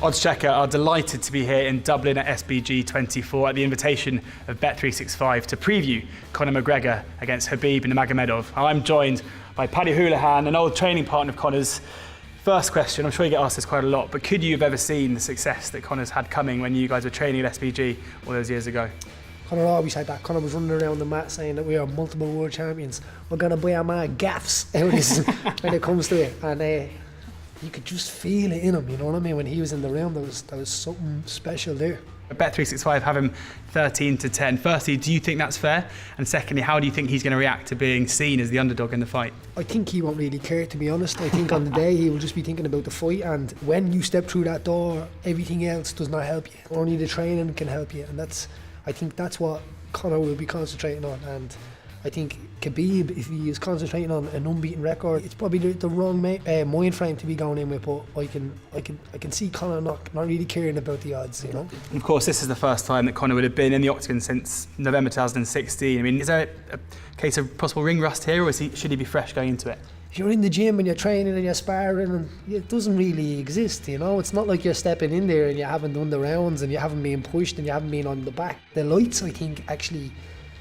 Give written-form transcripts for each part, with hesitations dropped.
Oddschecker are delighted to be here in Dublin at SBG 24 at the invitation of Bet365 to preview Conor McGregor against Khabib Nurmagomedov. I'm joined by Paddy Holohan, an old training partner of Conor's. First question, I'm sure you get asked this quite a lot, but could you have ever seen the success that Conor's had coming when you guys were training at SBG all those years ago? Conor always had that. Conor was running around the mat saying that we are multiple world champions. We're going to buy our man gaffs when it comes to it. And you could just feel it in him, you know what I mean? When he was in the room, there was something special there. Bet365 have him 13-10. Firstly, do you think that's fair? And secondly, how do you think he's going to react to being seen as the underdog in the fight? I think he won't really care, to be honest. I think on the day he will just be thinking about the fight, and when you step through that door, everything else does not help you. Only the training can help you, and I think that's what Conor will be concentrating on. And I think Khabib, if he is concentrating on an unbeaten record, it's probably the wrong mind frame to be going in with. But I can see Conor not really caring about the odds, you know. And of course, this is the first time that Conor would have been in the octagon since November 2016. I mean, is there a case of possible ring rust here, or should he be fresh going into it? If you're in the gym and you're training and you're sparring, and it doesn't really exist, you know. It's not like you're stepping in there and you haven't done the rounds and you haven't been pushed and you haven't been on the back. The lights, I think, actually,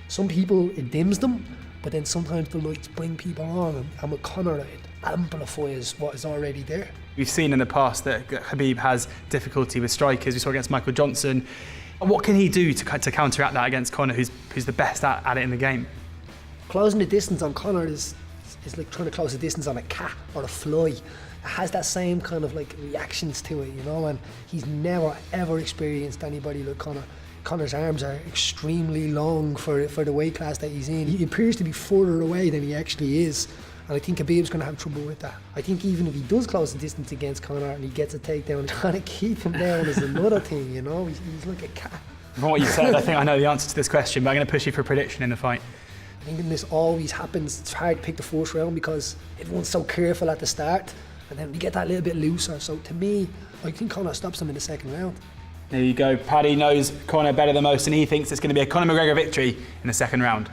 some people, it dims them, but then sometimes the lights bring people on, and with Conor, it amplifies what is already there. We've seen in the past that Khabib has difficulty with strikers. We saw against Michael Johnson. What can he do to counteract that against Conor, who's the best at it in the game? Closing the distance on Conor is like trying to close the distance on a cat or a fly. It has that same kind of like reactions to it, you know, and he's never ever experienced anybody like Conor. Conor's arms are extremely long for the weight class that he's in. He appears to be further away than he actually is, and I think Khabib's going to have trouble with that. I think even if he does close the distance against Conor and he gets a takedown, trying to keep him down is another thing, you know. He's like a cat. From what you said, I think I know the answer to this question, but I'm going to push you for a prediction in the fight. I think this always happens. It's hard to pick the first round because everyone's so careful at the start, and then we get that little bit looser. So to me, I think Conor stops him in the second round. There you go. Paddy knows Conor better than most, and he thinks it's going to be a Conor McGregor victory in the second round.